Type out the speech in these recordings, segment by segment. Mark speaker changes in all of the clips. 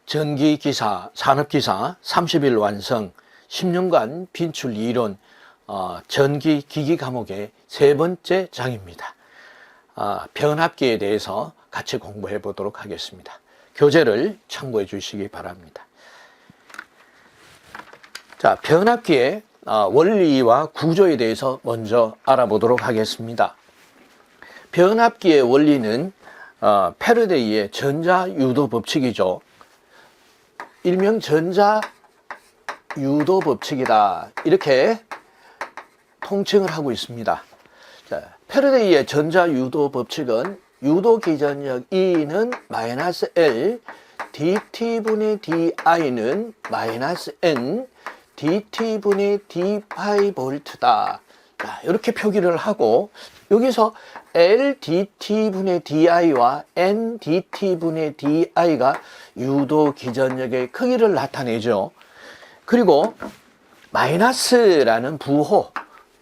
Speaker 1: 전기기사, 산업기사 30일 완성, 10년간 빈출 이론, 전기기기 과목의 세 번째 장입니다. 변압기에 대해서 같이 공부해 보도록 하겠습니다. 교재를 참고해 주시기 바랍니다. 자, 변압기의 원리와 구조에 대해서 먼저 알아보도록 하겠습니다. 변압기의 원리는 패러데이의 전자유도 법칙이죠. 일명 전자유도 법칙이다, 이렇게 통칭을 하고 있습니다. 자, 패러데이의 전자유도 법칙은 유도 기전력 E는 -L, dt분의 di는 -N, dt분의 d파이 볼트다. 자, 이렇게 표기를 하고, 여기서 L dt분의 di와 N dt분의 di가 유도 기전력의 크기를 나타내죠. 그리고 마이너스라는 부호,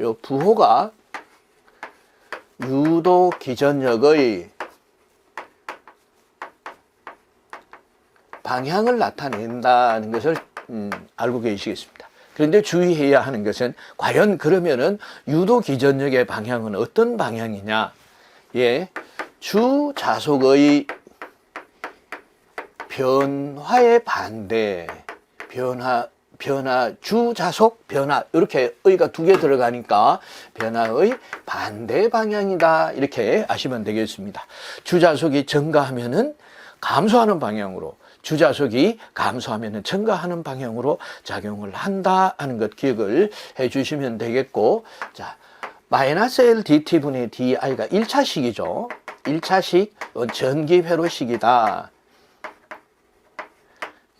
Speaker 1: 이 부호가 유도 기전력의 방향을 나타낸다는 것을 알고 계시겠습니다. 그런데 주의해야 하는 것은 과연 그러면은 유도 기전력의 방향은 어떤 방향이냐? 예, 주 자속의 변화의 반대, 주 자속 변화, 이렇게 의가 두 개 들어가니까 변화의 반대 방향이다, 이렇게 아시면 되겠습니다. 주 자속이 증가하면은 감소하는 방향으로, 주 자속이 감소하면은 증가하는 방향으로 작용을 한다 하는 것 기억을 해 주시면 되겠고, 자, -L dt분의 di가 1차식이죠. 1차식, 전기회로식이다.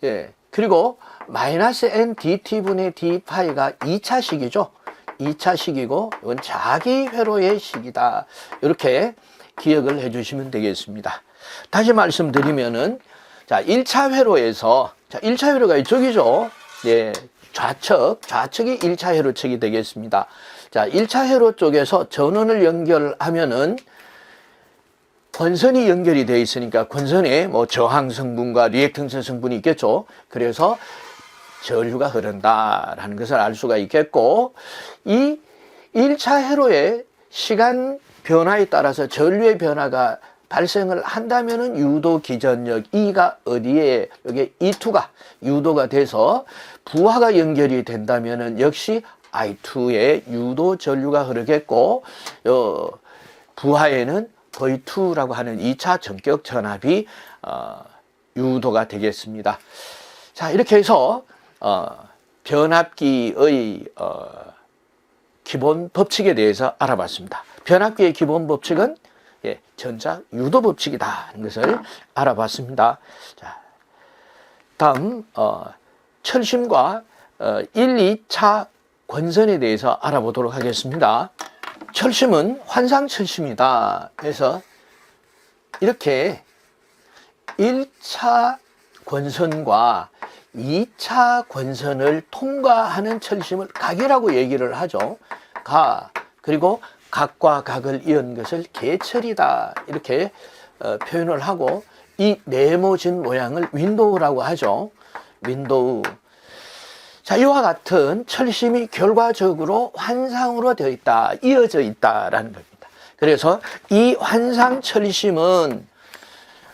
Speaker 1: 예, 그리고 -N dt분의 d파이가 2차식이죠. 2차식이고, 이건 자기회로의 식이다. 이렇게 기억을 해 주시면 되겠습니다. 다시 말씀드리면은, 자, 1차 회로에서, 자, 1차 회로가 이쪽이죠. 예, 좌측이 1차 회로측이 되겠습니다. 자, 1차 회로 쪽에서 전원을 연결하면은 권선이 연결이 되어 있으니까 권선에 뭐 저항 성분과 리액턴스 성분이 있겠죠. 그래서 전류가 흐른다라는 것을 알 수가 있겠고, 이 1차 회로의 시간 변화에 따라서 전류의 변화가 발생을 한다면은 유도 기전력 E가 어디에, 여기 E2가 유도가 돼서 부하가 연결이 된다면은 역시 I2에 유도 전류가 흐르겠고, 부하에는 V2라고 하는 2차 전격 전압이 유도가 되겠습니다. 자, 이렇게 해서 변압기의 기본 법칙에 대해서 알아봤습니다. 변압기의 기본 법칙은 전자 유도 법칙이다 하는 것을 알아봤습니다. 자, 다음 철심과 1, 2차 권선에 대해서 알아보도록 하겠습니다. 철심은 환상철심이다. 그래서 이렇게 1차 권선과 2차 권선을 통과하는 철심을 각이라고 얘기를 하죠. 그리고 각과 각을 이은 것을 개철이다, 이렇게 표현을 하고, 이 네모진 모양을 윈도우라고 하죠. 윈도우. 자, 이와 같은 철심이 결과적으로 환상으로 되어 있다, 이어져 있다라는 겁니다. 그래서 이 환상 철심은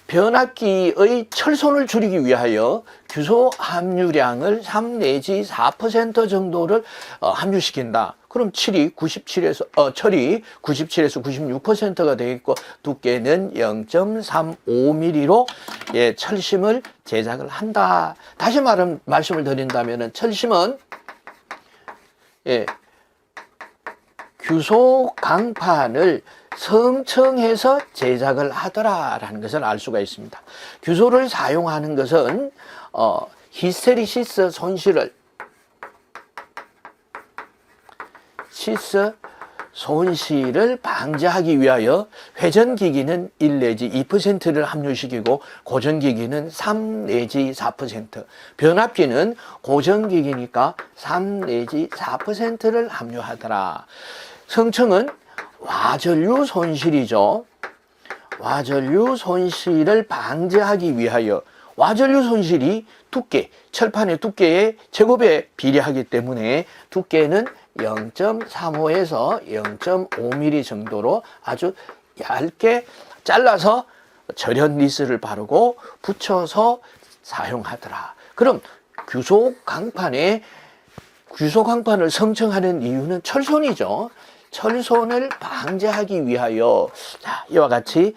Speaker 1: 변압기의 철손을 줄이기 위하여 규소 함유량을 3 내지 4% 정도를 함유시킨다. 그럼 철이 97에서 96%가 되겠고, 두께는 0.35mm로 철심을 제작을 한다. 다시 말씀을 드린다면 철심은 규소 강판을 성청해서 제작을 하더라라는 것을 알 수가 있습니다. 규소를 사용하는 것은 히스테리시스 손실을 방지하기 위하여 회전기기는 1 내지 2%를 함유시키고 고전기기는 3 내지 4%, 변압기는 고전기기니까 3 내지 4%를 함유하더라. 성청은 와전류 손실이죠. 와전류 손실을 방지하기 위하여 와전류 손실이 두께, 철판의 두께의 제곱에 비례하기 때문에 두께는 0.35에서 0.5mm 정도로 아주 얇게 잘라서 절연 니스를 바르고 붙여서 사용하더라. 그럼 규속 강판을 성층하는 이유는 철손이죠. 철손을 방지하기 위하여 자, 이와 같이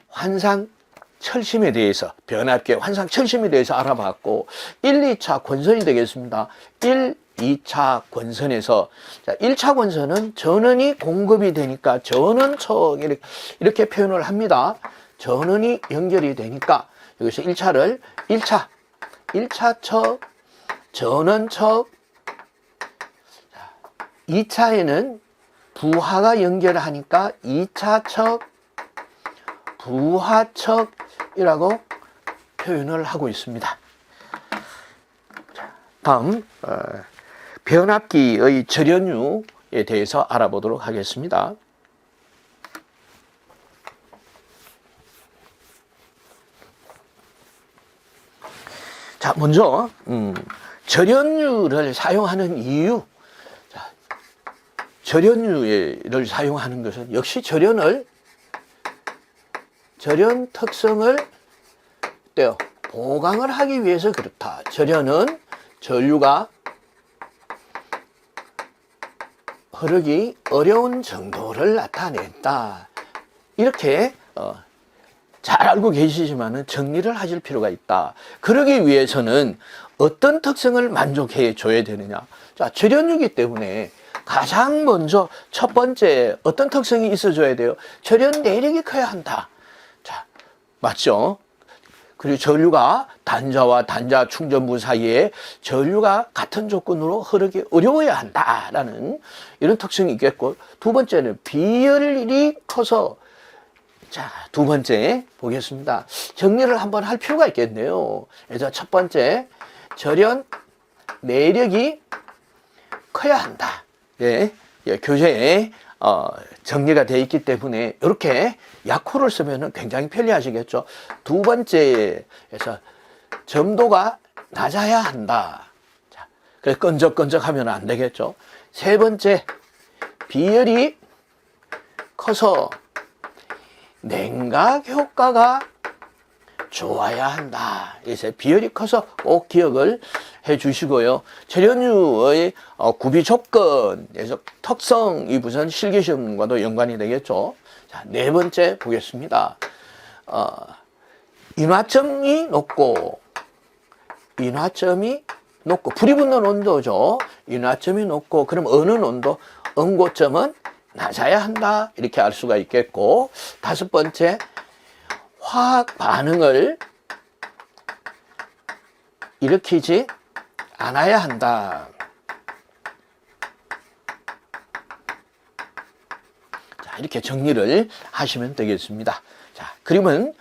Speaker 1: 환상 철심에 대해서 변압기의 환상 철심에 대해서 알아봤고 1, 2차 권선이 되겠습니다. 1, 2차 권선에서 자, 1차 권선은 전원이 공급이 되니까 전원척 이렇게 표현을 합니다. 전원이 연결이 되니까 여기서 1차 1차 전원척 2차에는 부하가 연결하니까 2차 척 부하척이라고 표현을 하고 있습니다. 다음 변압기의 절연유에 대해서 알아보도록 하겠습니다. 자, 먼저 절연유를 사용하는 이유. 자, 절연유를 사용하는 것은 역시 절연 특성을 보강을 하기 위해서 그렇다. 절연은 전류가 흐르기 어려운 정도를 나타낸다. 이렇게 잘 알고 계시지만 정리를 하실 필요가 있다. 그러기 위해서는 어떤 특성을 만족해 줘야 되느냐. 자, 절연유기 때문에 가장 먼저 첫 번째 어떤 특성이 있어줘야 돼요? 절연 내력이 커야 한다. 자, 맞죠? 그리고 전류가 단자와 단자 충전부 사이에 전류가 같은 조건으로 흐르기 어려워야 한다라는 이런 특성이 있겠고, 두 번째는 비열이 커서, 자, 두 번째 보겠습니다. 정리를 한번 할 필요가 있겠네요. 그래서 첫 번째, 절연 내력이 커야 한다. 예, 교재에 정리가 되어 있기 때문에 이렇게 약호를 쓰면 굉장히 편리하시겠죠. 두 번째에서 점도가 낮아야 한다. 자, 그래서 끈적끈적하면 안 되겠죠. 세 번째, 비열이 커서 냉각 효과가 좋아야 한다. 그래서 비열이 커서 꼭 기억을 해 주시고요. 절연유의 구비 조건에서 특성이 무슨 실기시험과도 연관이 되겠죠. 자, 네 번째 보겠습니다. 인화점이 높고 불이 붙는 온도죠. 인화점이 높고, 그럼 어느 온도? 응고점은 낮아야 한다. 이렇게 알 수가 있겠고, 다섯 번째, 화학 반응을 일으키지 않아야 한다. 자, 이렇게 정리를 하시면 되겠습니다. 자, 그러면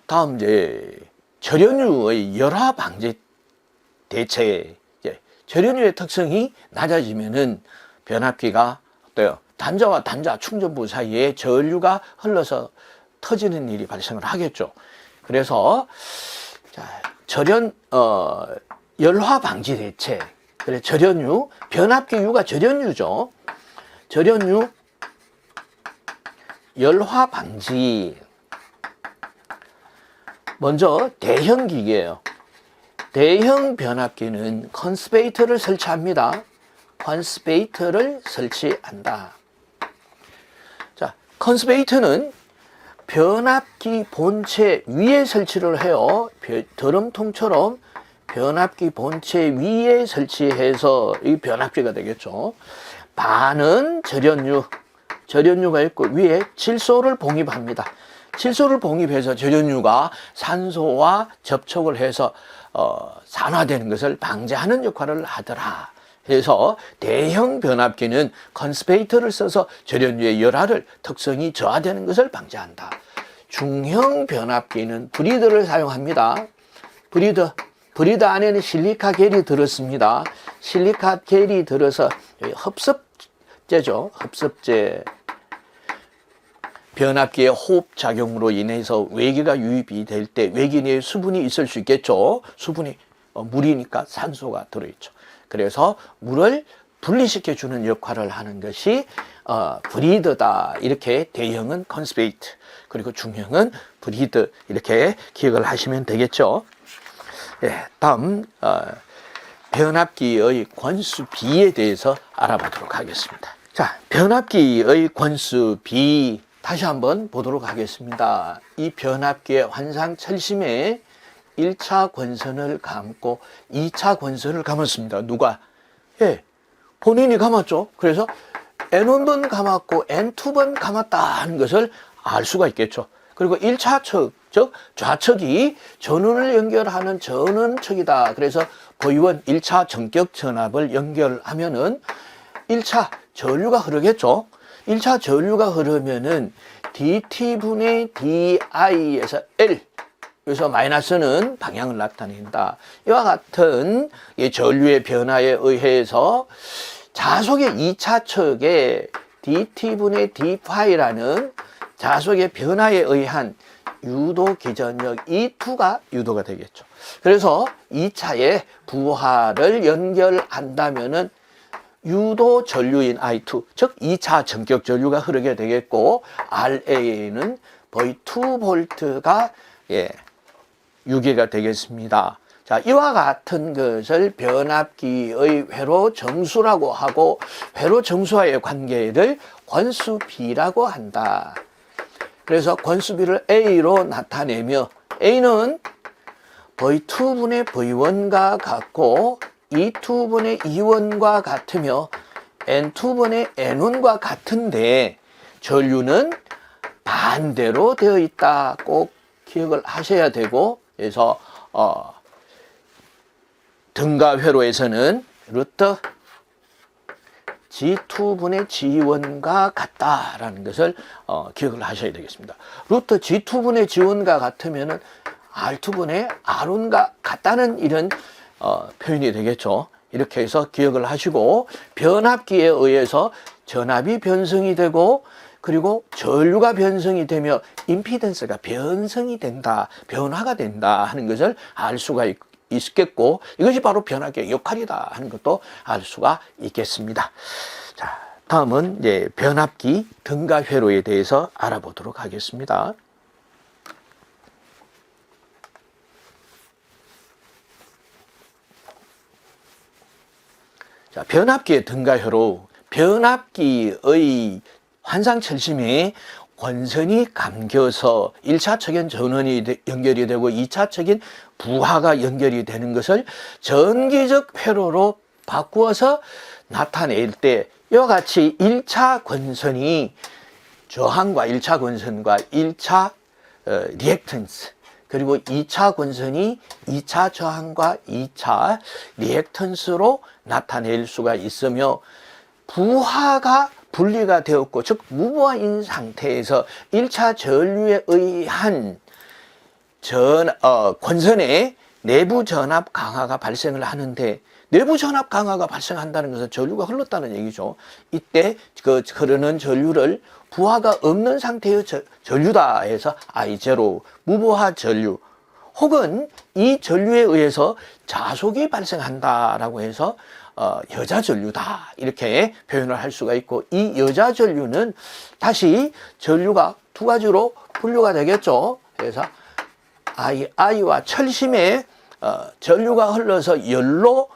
Speaker 1: 다음 이제 절연유의 열화 방지 대책. 절연유의 특성이 낮아지면은 변압기가 어때요? 단자와 단자 충전부 사이에 전류가 흘러서 터지는 일이 발생을 하겠죠. 그래서 자, 열화 방지 대책. 그래, 절연유, 변압기유가 절연유죠. 절연유 열화 방지. 먼저 대형 기계예요. 대형 변압기는 컨스페이터를 설치합니다. 컨스페이터를 설치한다. 자, 컨스페이터는 변압기 본체 위에 설치를 해요. 드럼통처럼 변압기 본체 위에 설치해서 이 변압기가 되겠죠. 반은 절연유가 있고 위에 질소를 봉입합니다. 질소를 봉입해서 절연유가 산소와 접촉을 해서 산화되는 것을 방지하는 역할을 하더라. 그래서 대형 변압기는 컨스페이터를 써서 절연유의 열화를 특성이 저하되는 것을 방지한다. 중형 변압기는 브리드를 사용합니다. 브리드 안에는 실리카 겔이 들었습니다. 실리카 겔이 들어서 흡습제죠. 흡습제. 변압기의 호흡작용으로 인해서 외기가 유입이 될 때 외기 내에 수분이 있을 수 있겠죠. 수분이 물이니까 산소가 들어있죠. 그래서 물을 분리시켜 주는 역할을 하는 것이 브리더다. 이렇게 대형은 컨스페이트, 그리고 중형은 브리드, 이렇게 기억을 하시면 되겠죠. 예, 다음 변압기의 권수 B에 대해서 알아보도록 하겠습니다. 자, 변압기의 권수 B 다시 한번 보도록 하겠습니다. 이 변압기의 환상철심에 1차 권선을 감고 2차 권선을 감았습니다. 누가? 예, 본인이 감았죠. 그래서 N1번 감았고 N2번 감았다 하는 것을 알 수가 있겠죠. 그리고 1차 척, 즉 좌측이 전원을 연결하는 전원척이다. 그래서 V1 1차 전격 전압을 연결하면은 1차 전류가 흐르겠죠. 1차 전류가 흐르면은 dT분의 di에서 L, 여기서 마이너스는 방향을 나타낸다. 이와 같은 전류의 변화에 의해서 자속의 2차 척에 dT분의 d파이라는 자속의 변화에 의한 유도 기전력 E2가 유도가 되겠죠. 그래서 2차에 부하를 연결한다면은 유도 전류인 I2, 즉 2차 전격 전류가 흐르게 되겠고, RA는 V2V가 유기가 되겠습니다. 자, 이와 같은 것을 변압기의 회로 정수라고 하고, 회로 정수와의 관계를 권수 B라고 한다. 그래서 권수 B를 A로 나타내며, A는 V2분의 V1과 같고 E2분의 E1과 같으며 N2분의 N1과 같은데, 전류는 반대로 되어 있다. 꼭 기억을 하셔야 되고, 그래서 등가 회로에서는 루트 G2분의 G1과 같다라는 것을 기억을 하셔야 되겠습니다. 루트 G2분의 G1과 같으면은 R2분의 R1과 같다는 이런 표현이 되겠죠. 이렇게 해서 기억을 하시고, 변압기에 의해서 전압이 변성이 되고, 그리고 전류가 변성이 되며 임피던스가 변성이 된다, 변화가 된다 하는 것을 알 수가 있겠고, 이것이 바로 변압기의 역할이다 하는 것도 알 수가 있겠습니다. 자, 다음은 이제 변압기 등가 회로에 대해서 알아보도록 하겠습니다. 자, 변압기의 등가 회로, 변압기의 환상철심에 권선이 감겨서 1차 척엔 전원이 연결이 되고 2차 척인 부하가 연결이 되는 것을 전기적 회로로 바꾸어서 나타낼 때, 이와 같이 1차 권선이 저항과 1차 권선과 1차 리액턴스, 그리고 2차 권선이 2차 저항과 2차 리액턴스로 나타낼 수가 있으며, 부하가 분리가 되었고, 즉 무부하인 상태에서 1차 전류에 의한 권선의 내부 전압 강화가 발생을 하는데, 내부 전압 강화가 발생한다는 것은 전류가 흘렀다는 얘기죠. 이때 그 흐르는 전류를 부하가 없는 상태의 전류다 해서 I0, 무부하 전류, 혹은 이 전류에 의해서 자속이 발생한다라고 해서 여자 전류다, 이렇게 표현을 할 수가 있고, 이 여자 전류는 다시 전류가 두 가지로 분류가 되겠죠. 그래서 I와 철심에 전류가 흘러서 열로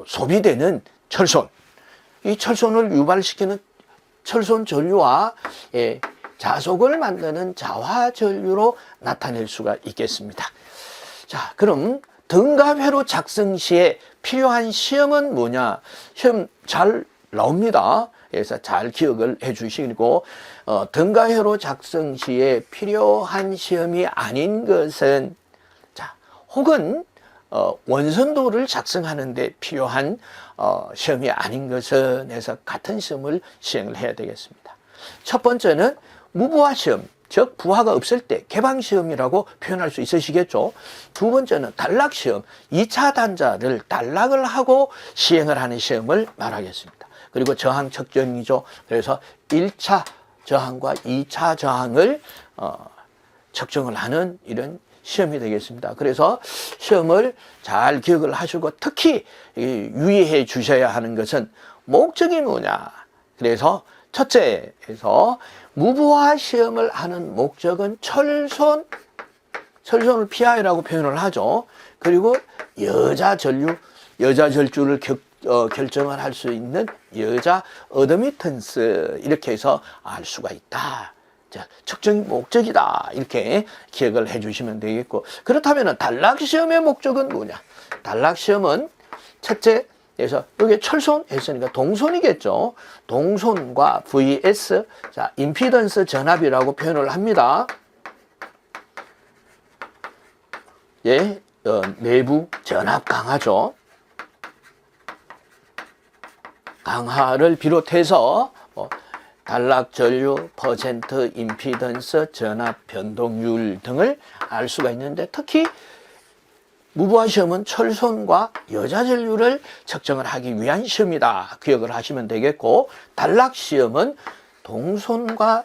Speaker 1: 소비되는 철손, 이 철손을 유발시키는 철손 전류와 자속을 만드는 자화 전류로 나타낼 수가 있겠습니다. 자, 그럼 등가회로 작성 시에 필요한 시험은 뭐냐? 시험 잘 나옵니다. 그래서 잘 기억을 해 주시고, 등가회로 작성 시에 필요한 시험이 아닌 것은, 자, 혹은 원선도를 작성하는데 필요한 시험이 아닌 것은 해서 같은 시험을 시행을 해야 되겠습니다. 첫 번째는 무부하 시험, 즉 부하가 없을 때 개방시험이라고 표현할 수 있으시겠죠. 두 번째는 단락시험, 2차 단자를 단락을 하고 시행을 하는 시험을 말하겠습니다. 그리고 저항 측정이죠. 그래서 1차 저항과 2차 저항을 측정을 하는 이런 시험이 되겠습니다. 그래서 시험을 잘 기억을 하시고 특히 유의해 주셔야 하는 것은 목적이 뭐냐. 그래서 첫째에서 무부하 시험을 하는 목적은 철손을 PI라고 표현을 하죠. 그리고 여자 절주를 결정을 할 수 있는 여자 어드미턴스 이렇게 해서 알 수가 있다. 자, 측정이 목적이다. 이렇게 기억을 해 주시면 되겠고, 그렇다면 단락시험의 목적은 뭐냐? 단락시험은 첫째에서 여기 철손 했으니까 동손이겠죠. 동손과 vs 자 임피던스 전압이라고 표현을 합니다. 예, 내부 전압 강하죠. 강하를 비롯해서 단락 전류, 퍼센트, 임피던스, 전압, 변동률 등을 알 수가 있는데 특히 무부하 시험은 철손과 여자 전류를 측정을 하기 위한 시험이다. 기억을 하시면 되겠고, 단락 시험은 동손과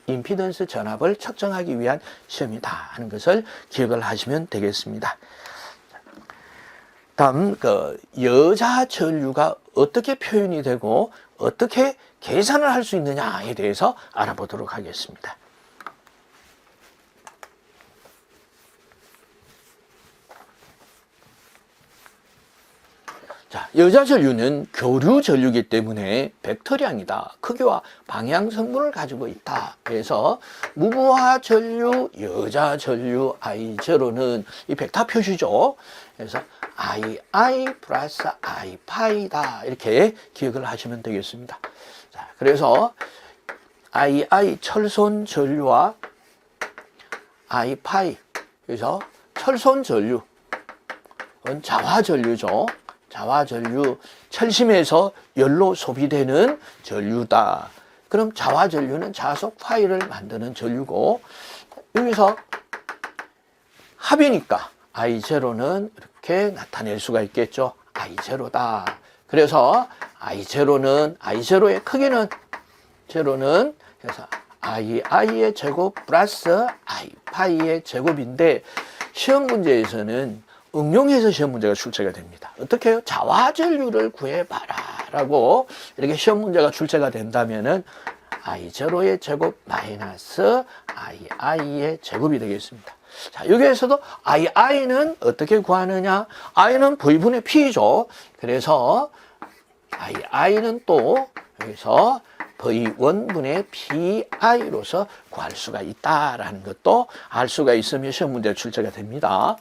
Speaker 1: 임피던스 전압을 측정하기 위한 시험이다 하는 것을 기억을 하시면 되겠습니다. 다음 여자 전류가 어떻게 표현이 되고 어떻게 계산을 할 수 있느냐에 대해서 알아보도록 하겠습니다. 자, 여자 전류는 교류 전류이기 때문에 벡터량이다. 크기와 방향 성분을 가지고 있다. 그래서 무부하 전류, 여자 전류 I0는 이 벡터 표시죠. 그래서 II 플러스 I 파이다. 이렇게 기억을 하시면 되겠습니다. 자, 그래서 II 철손 전류와 I 파이. 그래서 철손 전류는 자화 전류죠. 자화 전류, 철심에서 열로 소비되는 전류다. 그럼 자화 전류는 자속 파이를 만드는 전류고, 여기서 합이니까 I0는 이렇게 나타낼 수가 있겠죠. I0다. 그래서 I0의 크기는 제로는 그래서 II의 제곱 플러스 I 파이의 제곱인데, 시험 문제에서는 응용해서 시험 문제가 출제가 됩니다. 어떻게 해요? 자화 전류를 구해봐라 라고 이렇게 시험 문제가 출제가 된다면은 I0의 제곱 마이너스 II의 제곱이 되겠습니다. 자, 여기에서도 II는 어떻게 구하느냐? I는 V분의 P죠. 그래서 II는 또 여기서 V1분의 PI로서 구할 수가 있다라는 것도 알 수가 있으며 시험 문제 출제가 됩니다.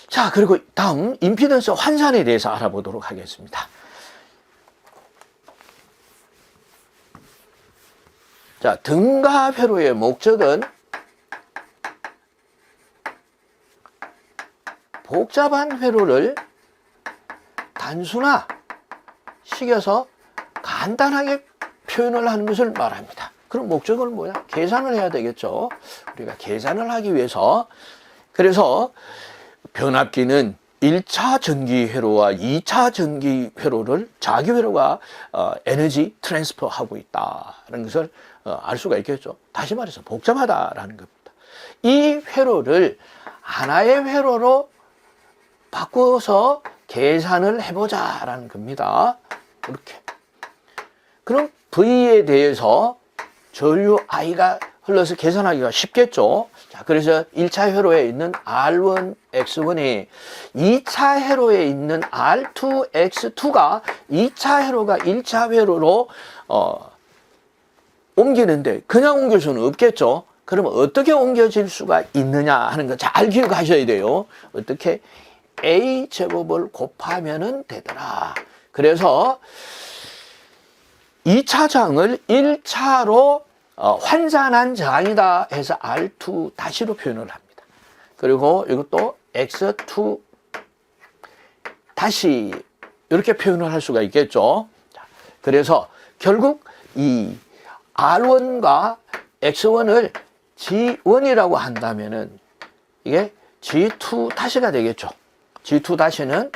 Speaker 1: 자, 그리고 다음 임피던스 환산에 대해서 알아보도록 하겠습니다. 자, 등가 회로의 목적은 복잡한 회로를 단순화 시켜서 간단하게 표현을 하는 것을 말합니다. 그럼 목적은 뭐야? 계산을 해야 되겠죠. 우리가 계산을 하기 위해서. 그래서 변압기는 1차 전기 회로와 2차 전기 회로를 자기 회로가 에너지 트랜스퍼 하고 있다는 것을 알 수가 있겠죠. 다시 말해서 복잡하다라는 겁니다. 이 회로를 하나의 회로로 바꿔서 계산을 해보자라는 겁니다. 이렇게. 그럼 V에 대해서 전류 I가 흘러서 계산하기가 쉽겠죠. 자, 그래서 1차 회로에 있는 R1, X1이 2차 회로에 있는 R2, X2가 2차 회로가 1차 회로로 옮기는데 그냥 옮길 수는 없겠죠. 그러면 어떻게 옮겨질 수가 있느냐 하는 거 잘 기억하셔야 돼요. 어떻게? A제곱을 곱하면 되더라. 그래서 2차 저항을 1차로 환산한 저항이다 해서 R2 다시로 표현을 합니다. 그리고 이것도 X2 다시 이렇게 표현을 할 수가 있겠죠. 그래서 결국 이 R1과 X1을 G1이라고 한다면은 이게 G2 다시가 되겠죠. G2 다시는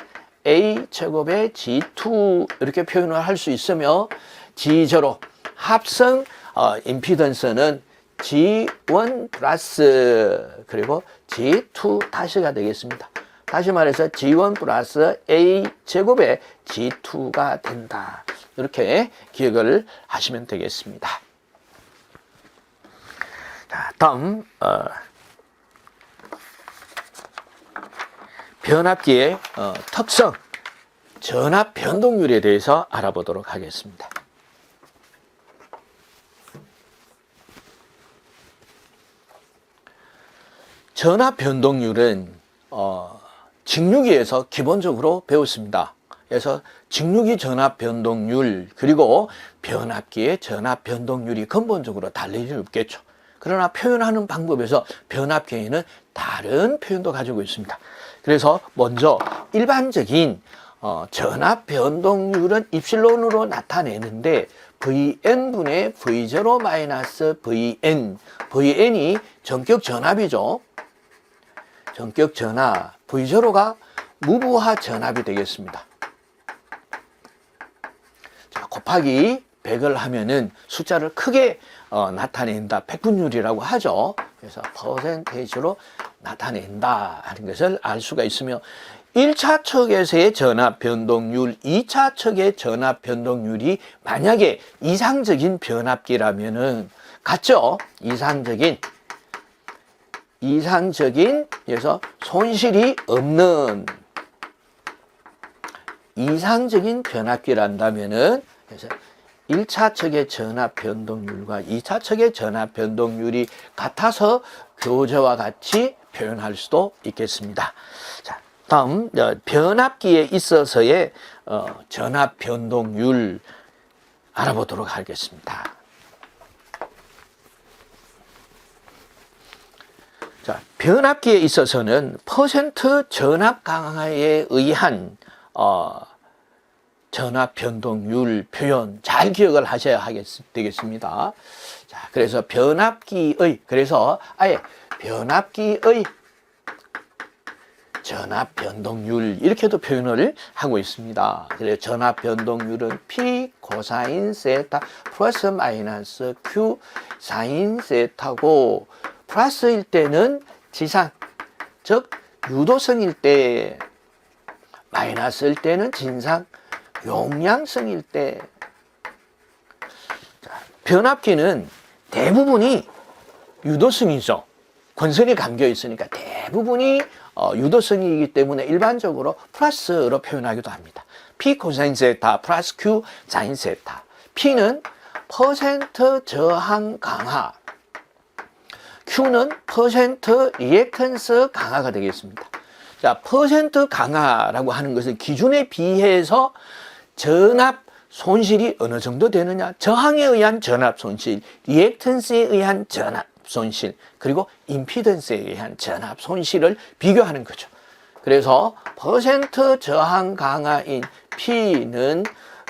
Speaker 1: A 제곱의 G2 이렇게 표현을 할 수 있으며 G0 합성 임피던스는 G1 플러스 그리고 G2 다시가 되겠습니다. 다시 말해서 G1 플러스 A 제곱의 G2가 된다. 이렇게 기억을 하시면 되겠습니다. 자, 다음 변압기의 특성, 전압 변동률에 대해서 알아보도록 하겠습니다. 전압 변동률은 직류기에서 기본적으로 배웠습니다. 그래서 직류기 전압 변동률 그리고 변압기의 전압 변동률이 근본적으로 다를 리 없겠죠. 그러나 표현하는 방법에서 변압기에는 다른 표현도 가지고 있습니다. 그래서 먼저 일반적인 전압 변동률은 입실론으로 나타내는데 Vn분의 V0 마이너스 Vn, Vn이 전격 전압이죠. 전격 전압, V0가 무부하 전압이 되겠습니다. 자, 곱하기 100을 하면은 숫자를 크게 나타낸다. 백분율이라고 하죠. 그래서 퍼센테이지로 나타낸다 하는 것을 알 수가 있으며 1차 척에서의 전압 변동률, 2차 척의 전압 변동률이 만약에 이상적인 변압기라면은 같죠? 이상적인 그래서 손실이 없는 이상적인 변압기란다면은 그래서 1차 척의 전압 변동률과 2차 척의 전압 변동률이 같아서 교재와 같이 표현할 수도 있겠습니다. 자, 다음 변압기에 있어서의 전압 변동률 알아보도록 하겠습니다. 자, 변압기에 있어서는 퍼센트 전압 강하에 의한 전압 변동률 표현 잘 기억을 하셔야 되겠습니다. 자, 그래서 아예 변압기의 전압 변동률 이렇게도 표현을 하고 있습니다. 그래서 전압 변동률은 P 코사인 세타 플러스 마이너스 Q 사인 세타고 플러스일 때는 지상, 즉 유도성일 때, 마이너스일 때는 진상, 용량성일 때. 변압기는 대부분이 유도성이죠. 권선이 감겨 있으니까 대부분이 유도성이기 때문에 일반적으로 플러스로 표현하기도 합니다. P 코사인 세타 플러스 Q 사인 세타. P는 퍼센트 저항 강하, Q는 퍼센트 리액턴스 강하가 되겠습니다. 자, 퍼센트 강하라고 하는 것은 기준에 비해서 전압 손실이 어느 정도 되느냐, 저항에 의한 전압 손실, 리액턴스에 의한 전압 손실, 그리고 임피던스에 의한 전압 손실을 비교하는 거죠. 그래서 퍼센트 저항 강하인 P는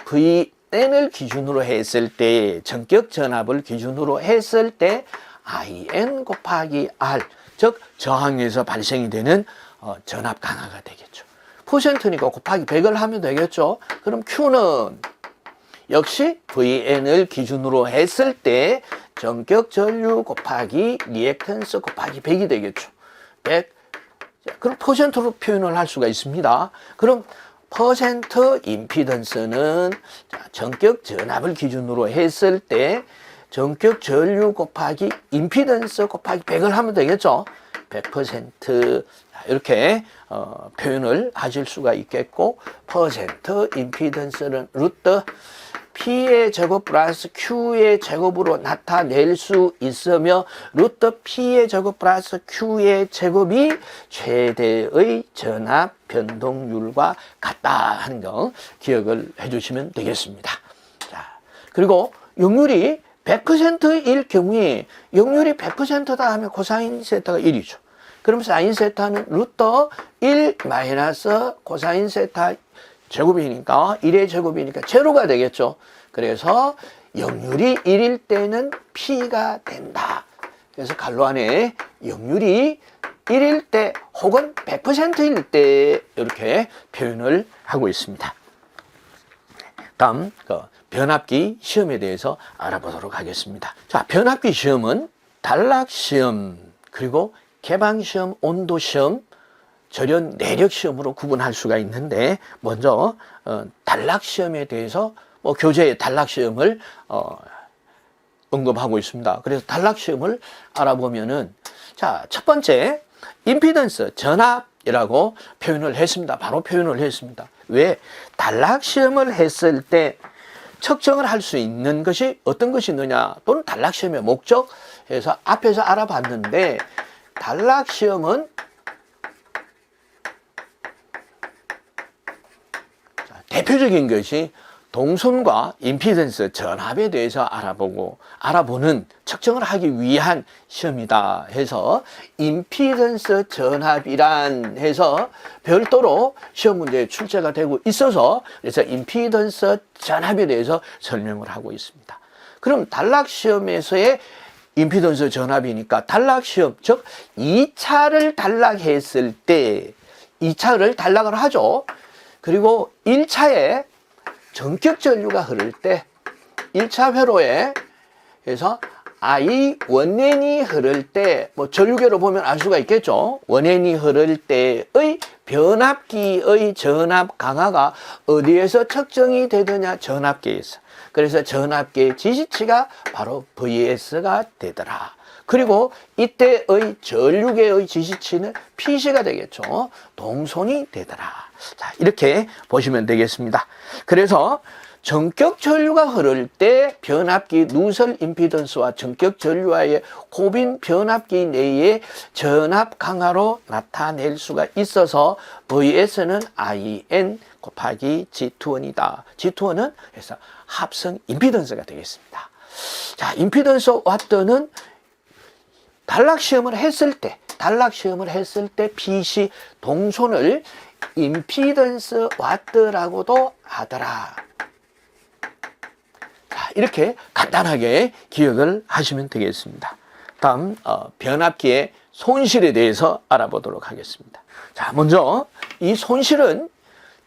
Speaker 1: Vn을 기준으로 했을 때, 전격 전압을 기준으로 했을 때 IN 곱하기 R, 즉 저항에서 발생이 되는 전압 강하가 되겠죠. 퍼센트니까 곱하기 100을 하면 되겠죠. 그럼 Q는 역시 Vn을 기준으로 했을 때 전격 전류 곱하기 리액턴스 곱하기 100이 되겠죠. 100. 그럼 퍼센트로 표현을 할 수가 있습니다. 그럼 퍼센트 임피던스는 전격 전압을 기준으로 했을 때 전격 전류 곱하기 임피던스 곱하기 100을 하면 되겠죠. 100% 이렇게 표현을 하실 수가 있겠고, 퍼센트 임피던스는 루트 P의 제곱 플러스 Q의 제곱으로 나타낼 수 있으며 루트 P의 제곱 플러스 Q의 제곱이 최대의 전압 변동률과 같다 하는 거 기억을 해주시면 되겠습니다. 자, 그리고 역률이 100%일 경우에 역률이 100%다 하면 코사인 세타가 1이죠. 그럼 사인 세타는 루트 1 마이너스 코사인 세타 제곱이니까 1의 제곱이니까 제로가 되겠죠. 그래서 역률이 1일 때는 P가 된다. 그래서 갈로 안에 역률이 1일 때 혹은 100%일 때 이렇게 표현을 하고 있습니다. 다음 변압기 시험에 대해서 알아보도록 하겠습니다. 자, 변압기 시험은 단락시험, 그리고 개방시험, 온도시험, 절연 내력시험으로 구분할 수가 있는데, 먼저 단락시험에 대해서 교재의 단락시험을 언급하고 있습니다. 그래서 단락시험을 알아보면은, 자, 첫 번째 임피던스, 전압이라고 표현을 했습니다. 바로 표현을 했습니다. 왜? 단락시험을 했을 때 측정을 할 수 있는 것이 어떤 것이 있느냐, 또는 단락시험의 목적 해서 앞에서 알아봤는데, 단락시험은 대표적인 것이 동선과 임피던스, 전압에 대해서 알아보는, 측정을 하기 위한 시험이다 해서 임피던스 전압이란 해서 별도로 시험 문제에 출제가 되고 있어서, 그래서 임피던스 전압에 대해서 설명을 하고 있습니다. 그럼 단락시험에서의 임피던스 전압이니까 단락시험, 즉 2차를 단락했을 때 2차를 단락을 하죠. 그리고 1차에 전격 전류가 흐를 때 1차 회로에 해서 I 원N이 흐를 때, 전류계로 보면 알 수가 있겠죠. 원N이 흐를 때의 변압기의 전압 강하가 어디에서 측정이 되느냐? 전압계에서. 그래서 전압계의 지시치가 바로 VS가 되더라. 그리고 이때의 전류계의 지시치는 PC가 되겠죠. 동선이 되더라. 자, 이렇게 보시면 되겠습니다. 그래서 전격 전류가 흐를 때 변압기 누설 임피던스와 전격 전류와의 고빈 변압기 내의 전압 강하로 나타낼 수가 있어서 VS는 IN 곱하기 G2원이다. G2원은 그래서 합성 임피던스가 되겠습니다. 자, 임피던스 와트는 단락시험을 했을 때 PC 동선을 임피던스 와트라고도 하더라. 자, 이렇게 간단하게 기억을 하시면 되겠습니다. 다음 변압기의 손실에 대해서 알아보도록 하겠습니다. 자, 먼저 이 손실은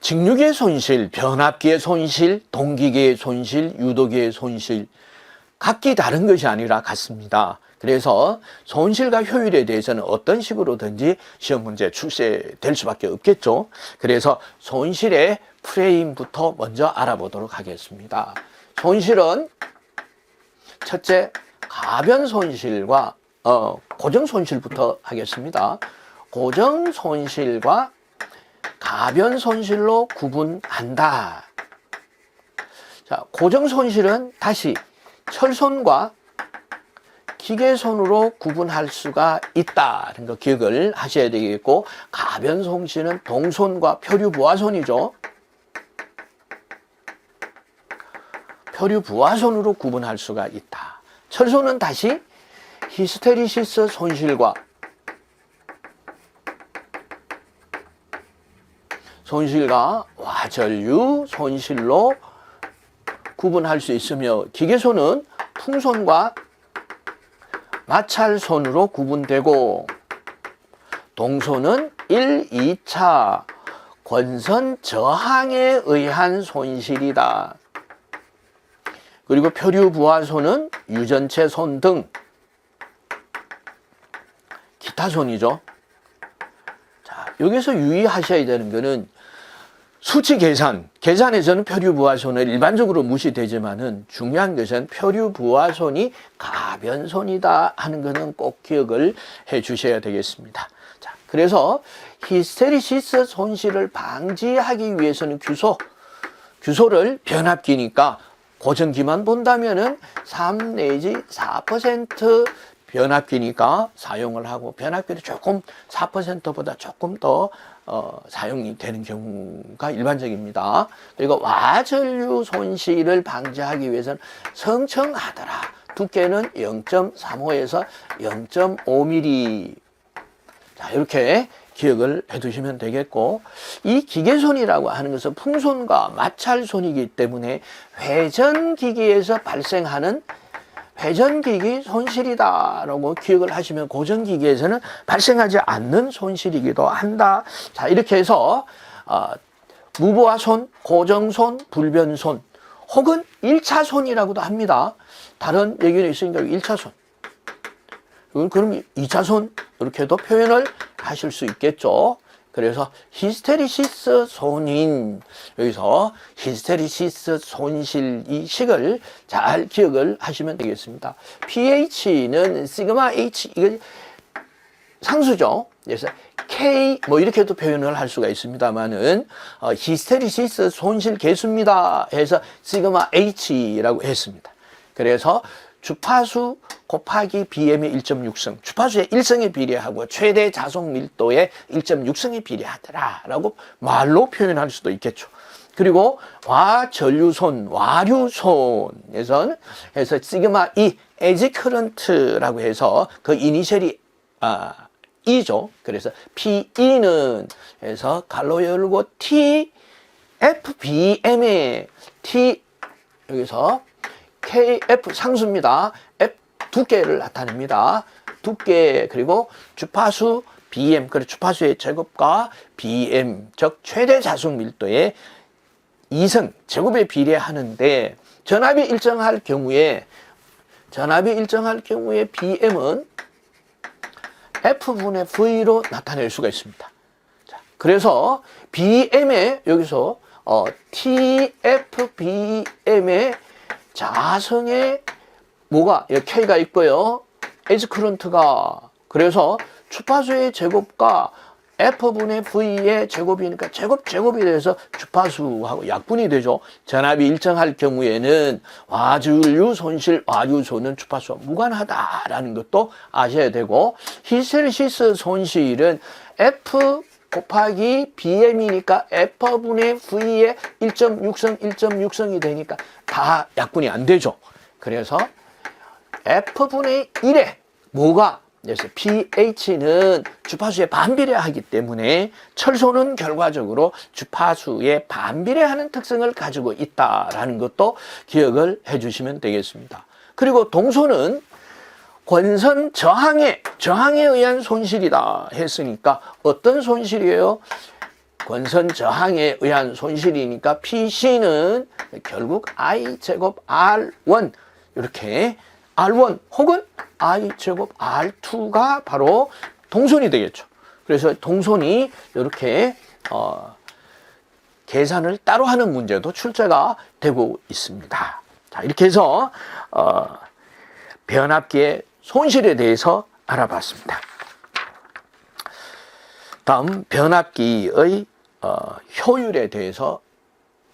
Speaker 1: 직류계의 손실, 변압기의 손실, 동기계의 손실, 유도계의 손실, 각기 다른 것이 아니라 같습니다. 그래서 손실과 효율에 대해서는 어떤 식으로든지 시험 문제 출제될 수밖에 없겠죠. 그래서 손실의 프레임부터 먼저 알아보도록 하겠습니다. 손실은 첫째, 가변 손실과 고정 손실부터 하겠습니다. 고정 손실과 가변 손실로 구분한다. 자, 고정 손실은 다시 철손과 기계손으로 구분할 수가 있다는 거 기억을 하셔야 되겠고, 가변 손실은 동손과 표류 부하손이죠. 표류 부하손으로 구분할 수가 있다. 철손은 다시 히스테리시스 손실과 와전류 손실로 구분할 수 있으며, 기계손은 풍손과 마찰손으로 구분되고, 동손은 1, 2차 권선 저항에 의한 손실이다. 그리고 표류 부하손은 유전체 손 등 기타 손이죠. 자, 여기서 유의하셔야 되는 것은 수치 계산에서는 표류 부하손을 일반적으로 무시되지만은 중요한 것은 표류 부하손이 가변손이다 하는 것은 꼭 기억을 해 주셔야 되겠습니다. 자, 그래서 히스테리시스 손실을 방지하기 위해서는 규소를 변압기니까 고정기만 본다면은 3 내지 4% 변압기니까 사용을 하고, 변압기를 조금 4%보다 조금 더 사용이 되는 경우가 일반적입니다. 그리고 와전류 손실을 방지하기 위해서는 성청하더라. 두께는 0.35에서 0.5mm. 자, 이렇게 기억을 해 두시면 되겠고, 이 기계손이라고 하는 것은 풍손과 마찰손이기 때문에 회전기기에서 발생하는 회전기기 손실이다라고 기억을 하시면, 고정기기에서는 발생하지 않는 손실이기도 한다. 자, 이렇게 해서 무부하손, 고정손, 불변손, 혹은 1차손이라고도 합니다. 다른 얘기는 있으니까 1차손. 그럼 2차손 이렇게도 표현을 하실 수 있겠죠. 그래서 히스테리시스 손인, 여기서 히스테리시스 손실 이 식을 잘 기억을 하시면 되겠습니다. pH는 시그마 H, 이게 상수죠. 그래서 K 뭐 이렇게도 표현을 할 수가 있습니다만은 히스테리시스 손실 계수입니다 해서 시그마 H라고 했습니다. 그래서 주파수 곱하기 BM의 1.6성, 주파수의 1성에 비례하고 최대 자속 밀도의 1.6성에 비례하더라라고 말로 표현할 수도 있겠죠. 그리고 와전류손, 와류손에서는 해서 시그마 E, 에지 커런트라고 해서 그 이니셜이 E죠. 그래서 PE는 해서 갈로 열고 T, FBM의 T 여기서 KF 상수입니다. F 두께를 나타냅니다. 두께 그리고 주파수 BM, 그리고 주파수의 제곱과 BM, 즉 최대 자속 밀도의 2성 제곱에 비례하는데 전압이 일정할 경우에 BM은 F분의 V로 나타낼 수가 있습니다. 자, 그래서 BM의 여기서 TFBM의 자성에 뭐가 K가 있고요. 에지 커런트가, 그래서 주파수의 제곱과 F분의 V의 제곱이니까 제곱이 돼서 주파수하고 약분이 되죠. 전압이 일정할 경우에는 와전류 손실, 와류손은 주파수와 무관하다라는 것도 아셔야 되고, 히스테리시스 손실은 F 곱하기 BM이니까 F분의 V의 1.6성이 되니까 다 약분이 안 되죠. 그래서 F분의 1에 뭐가? 그래서 pH는 주파수에 반비례하기 때문에 철소는 결과적으로 주파수에 반비례하는 특성을 가지고 있다라는 것도 기억을 해주시면 되겠습니다. 그리고 동소는 권선 저항에 의한 손실이다 했으니까 어떤 손실이에요? 권선 저항에 의한 손실이니까 PC는 결국 I 제곱 R1 이렇게 R1 혹은 I 제곱 R2가 바로 동선이 되겠죠. 그래서 동선이 이렇게 계산을 따로 하는 문제도 출제가 되고 있습니다. 자, 이렇게 해서 변압기의 손실에 대해서 알아봤습니다. 다음 변압기의 효율에 대해서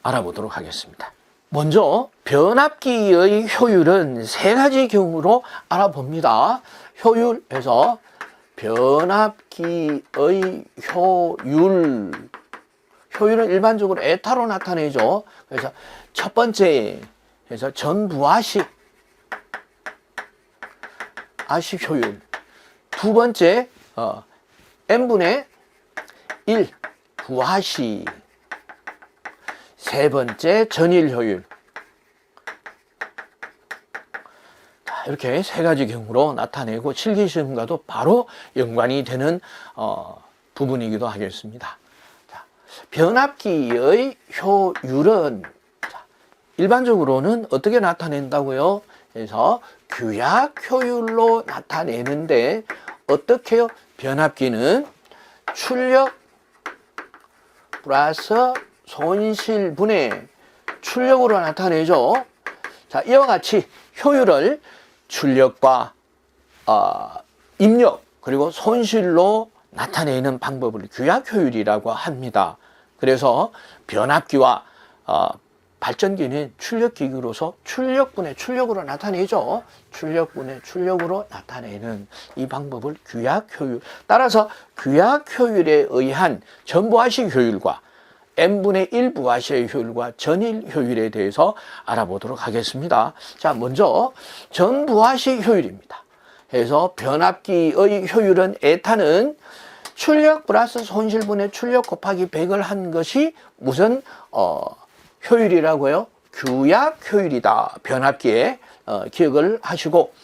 Speaker 1: 알아보도록 하겠습니다. 먼저 변압기의 효율은 세 가지 경우로 알아봅니다. 효율에서 변압기의 효율은 일반적으로 에타로 나타내죠. 그래서 첫 번째 해서 전부하식 효율, 두 번째 n분의 1 부하식, 세 번째 전일 효율. 이렇게 세 가지 경우로 나타내고 실기시험과도 바로 연관이 되는 부분이기도 하겠습니다. 자, 변압기의 효율은 일반적으로는 어떻게 나타낸다고요? 그래서 규약 효율로 나타내는데 어떻게요? 변압기는 출력 플러스 손실분의 출력으로 나타내죠. 자, 이와 같이 효율을 출력과 입력 그리고 손실로 나타내는 방법을 규약 효율이라고 합니다. 그래서 변압기와 발전기는 출력기구로서 출력분의 출력으로 나타내죠. 출력분의 출력으로 나타내는 이 방법을 규약 효율. 따라서 규약 효율에 의한 전부하식 효율과 n분의 1 부하식 효율과 전일 효율에 대해서 알아보도록 하겠습니다. 자, 먼저 전부하식 효율입니다. 그래서 변압기의 효율은 에타는 출력 플러스 손실분의 출력 곱하기 100을 한 것이 무슨 효율이라고요? 규약 효율이다. 변압기에 기억을 하시고,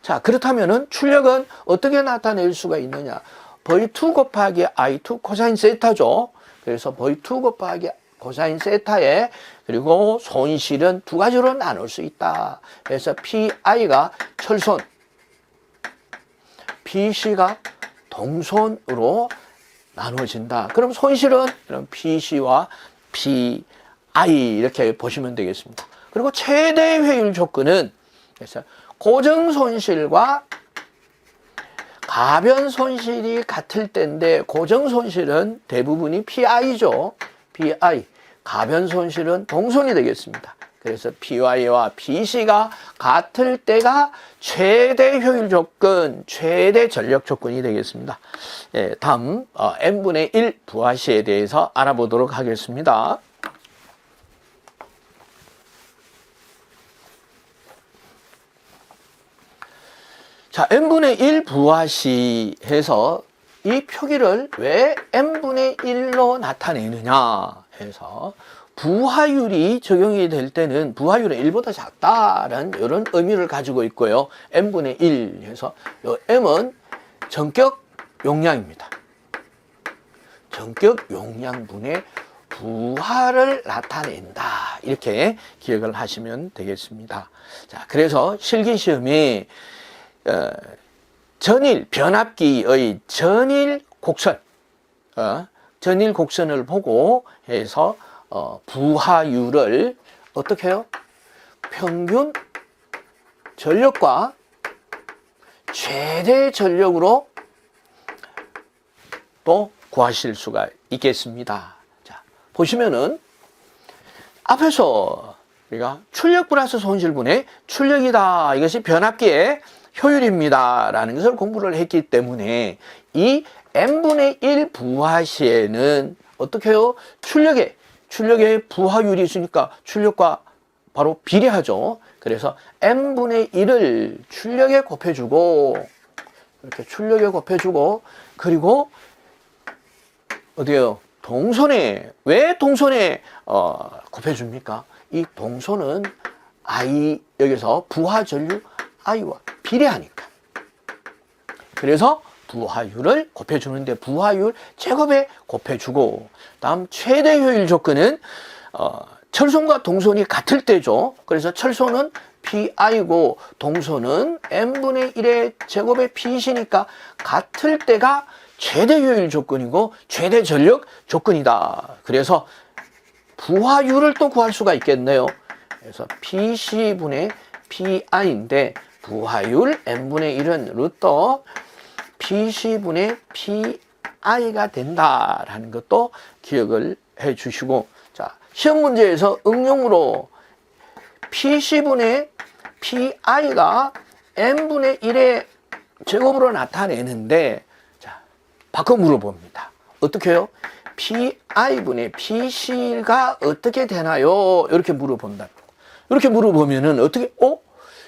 Speaker 1: 자, 그렇다면은 출력은 어떻게 나타낼 수가 있느냐? V2 곱하기 I2 코사인 세타죠. 그래서 V2 곱하기 코사인 세타에, 그리고 손실은 두 가지로 나눌 수 있다. 그래서 PI가 철손, PC가 동손으로 나누어진다. 그럼 손실은 그럼 PC와 PI 이렇게 보시면 되겠습니다. 그리고 최대 효율 조건은 그래서 고정 손실과 가변 손실이 같을 때인데, 고정 손실은 대부분이 PI죠. PI. 가변 손실은 동손이 되겠습니다. 그래서 PY와 PC가 같을 때가 최대 효율 조건, 최대 전력 조건이 되겠습니다. 예, 다음 n분의 1 부하시에 대해서 알아보도록 하겠습니다. 자, n분의 1 부하시 해서 이 표기를 왜 n분의 1로 나타내느냐 해서, 부하율이 적용이 될 때는 부하율은 1보다 작다라는 이런 의미를 가지고 있고요. n분의 1 해서 요 m은 전격 용량입니다. 전격 용량분의 부하를 나타낸다. 이렇게 기억을 하시면 되겠습니다. 자, 그래서 실기시험에 전일 변압기의 전일 곡선, 전일 곡선을 보고 해서 부하율을 어떻게 해요? 평균 전력과 최대 전력으로 또 구하실 수가 있겠습니다. 자, 보시면은 앞에서 우리가 출력 플러스 손실분의 출력이다. 이것이 변압기의 효율입니다. 라는 것을 공부를 했기 때문에 이 n분의 1 부하시에는 어떻게 해요? 출력의 부하율이 있으니까 출력과 바로 비례하죠. 그래서 n분의 1을 출력에 곱해주고, 이렇게 출력에 곱해주고, 그리고 어디에요? 동선에, 왜 동선에 곱해줍니까? 이 동선은 I, 여기서 부하 전류 I와 비례하니까. 그래서 부하율을 곱해주는데 부하율 제곱에 곱해주고, 다음 최대 효율 조건은 철손과 동손이 같을 때죠. 그래서 철손은 PI고 동손은 n분의 1의 제곱의 PC니까 같을 때가 최대 효율 조건이고 최대 전력 조건이다. 그래서 부하율을 또 구할 수가 있겠네요. 그래서 PC분의 PI인데 부하율 n분의 1은 루터 PC분의 PI가 된다라는 것도 기억을 해 주시고, 자, 시험 문제에서 응용으로 PC분의 PI가 n분의 1의 제곱으로 나타내는데, 자, 바꿔 물어봅니다. 어떻게 해요? PI분의 PC가 어떻게 되나요? 이렇게 물어본다. 이렇게 물어보면은 어떻게,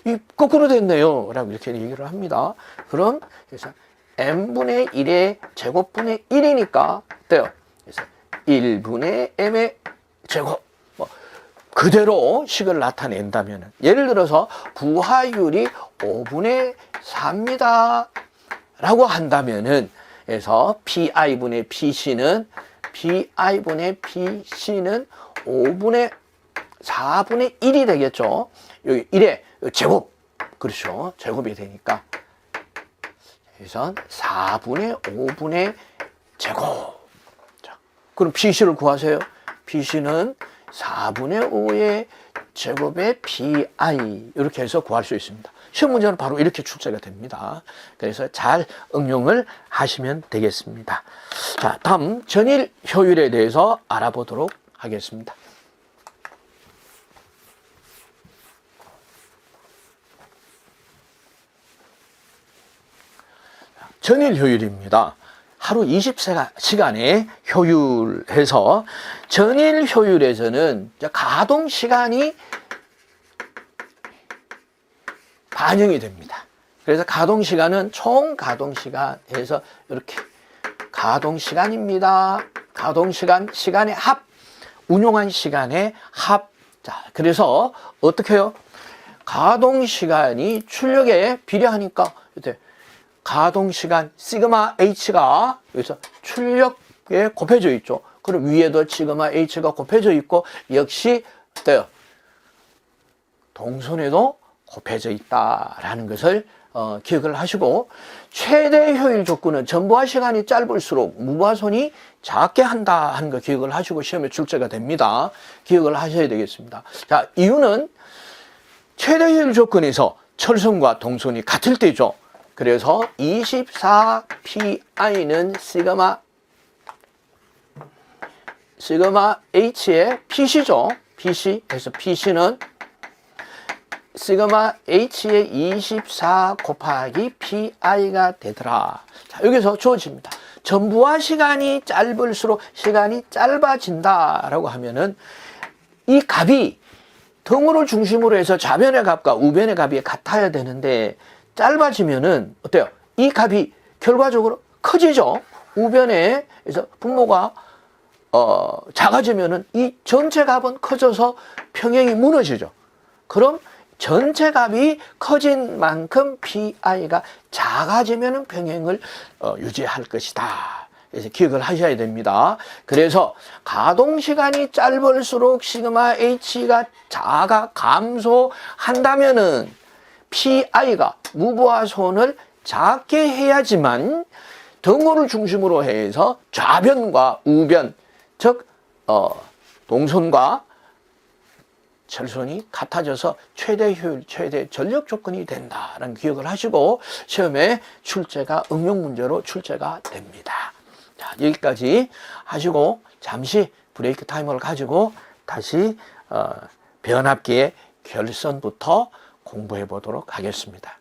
Speaker 1: 이 거꾸로 됐네요. 라고 이렇게 얘기를 합니다. 그럼, 그래서 n분의 1의 제곱분의 1이니까 어때요? 그래서 1분의 m의 제곱. 그대로 식을 나타낸다면, 예를 들어서 부하율이 5분의 4입니다. 라고 한다면은, 그래서 PI분의 PC는 5분의 4분의 1이 되겠죠. 여기 1의 제곱. 그렇죠. 제곱이 되니까. 그래서 4분의 5분의 제곱. 자, 그럼 PC를 구하세요. PC는 4분의 5의 제곱의 PI. 이렇게 해서 구할 수 있습니다. 시험 문제는 바로 이렇게 출제가 됩니다. 그래서 잘 응용을 하시면 되겠습니다. 자, 다음 전일 효율에 대해서 알아보도록 하겠습니다. 전일 효율입니다. 하루 24시간의 효율해서 전일 효율에서는 가동 시간이 반영이 됩니다. 그래서 가동 시간은 총 가동 시간에서 이렇게 가동 시간입니다. 가동 시간의 합, 운용한 시간의 합. 자, 그래서 어떻게 해요? 가동 시간이 출력에 비례하니까 이때 가동 시간 시그마 H가 여기서 출력에 곱해져 있죠. 그럼 위에도 시그마 H가 곱해져 있고 역시 어때요? 동선에도 곱해져 있다라는 것을 기억을 하시고, 최대 효율 조건은 전부하 시간이 짧을수록 무부하손이 작게 한다 하는 거 기억을 하시고 시험에 출제가 됩니다. 기억을 하셔야 되겠습니다. 자, 이유는 최대 효율 조건에서 철선과 동선이 같을 때죠. 그래서 24pi는 시그마 H의 PC죠. PC. 그래서 PC는 시그마 H의 24 곱하기 PI가 되더라. 자, 여기서 주어집니다. 전부하 시간이 짧을수록 시간이 짧아진다라고 하면은 이 값이 등호를 중심으로 해서 좌변의 값과 우변의 값이 같아야 되는데 짧아지면은 어때요? 이 값이 결과적으로 커지죠. 우변에 그래서 분모가 작아지면은 이 전체 값은 커져서 평행이 무너지죠. 그럼 전체 값이 커진 만큼 PI가 작아지면 평행을 유지할 것이다. 그래서 기억을 하셔야 됩니다. 그래서 가동시간이 짧을수록 시그마 H가 감소한다면은 PI가 무부하손을 작게 해야지만 등호를 중심으로 해서 좌변과 우변, 즉 동선과 철선이 같아져서 최대 효율, 최대 전력 조건이 된다는 기억을 하시고 시험에 출제가 응용 문제로 출제가 됩니다. 자, 여기까지 하시고 잠시 브레이크 타임을 가지고 다시 변압기의 결선부터 공부해 보도록 하겠습니다.